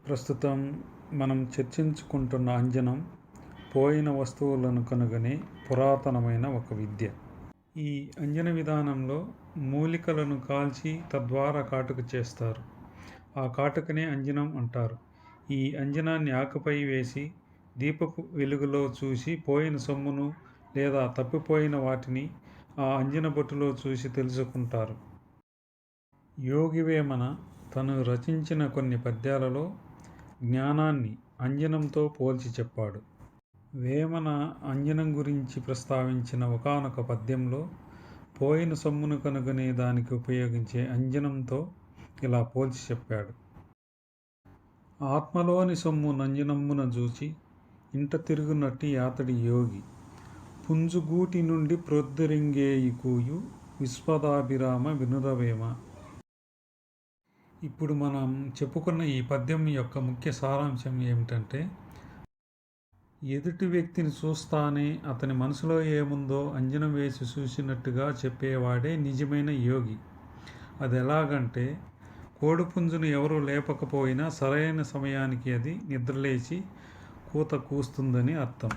ప్రస్తుతం మనం చర్చించుకుంటున్న అంజనం పోయిన వస్తువులను కనుగొనే పురాతనమైన ఒక విద్య. ఈ అంజన విధానంలో మూలికలను కాల్చి తద్వారా కాటుక చేస్తారు. ఆ కాటుకనే అంజనం అంటారు. ఈ అంజనాన్ని ఆకుపై వేసి దీపపు వెలుగులో చూసి పోయిన సొమ్మును లేదా తప్పిపోయిన వాటిని ఆ అంజన బొట్టులో చూసి తెలుసుకుంటారు. యోగివేమన తను రచించిన కొన్ని పద్యాలలో జ్ఞానాన్ని అంజనంతో పోల్చి చెప్పాడు. వేమన అంజనం గురించి ప్రస్తావించిన ఒకానొక పద్యంలో పోయిన సొమ్మును కనుగొనే దానికి ఉపయోగించే అంజనంతో ఇలా పోల్చి చెప్పాడు. ఆత్మలోని సొమ్ము నంజనమ్మున జూచి ఇంట తిరుగునట్టి యాతడి యోగి పుంజుగూటి నుండి ప్రొద్దురింగేయి కూయు విశ్వదాభిరామ వినురవేమ. ఇప్పుడు మనం చెప్పుకున్న ఈ పద్యం యొక్క ముఖ్య సారాంశం ఏమిటంటే, ఎదుటి వ్యక్తిని చూస్తానే అతని మనసులో ఏముందో అంజనం వేసి చూసినట్టుగా చెప్పేవాడే నిజమైన యోగి. అది ఎలాగంటే, కోడిపుంజును ఎవరూ లేపకపోయినా సరైన సమయానికి అది నిద్రలేచి కూత కూస్తుందని అర్థం.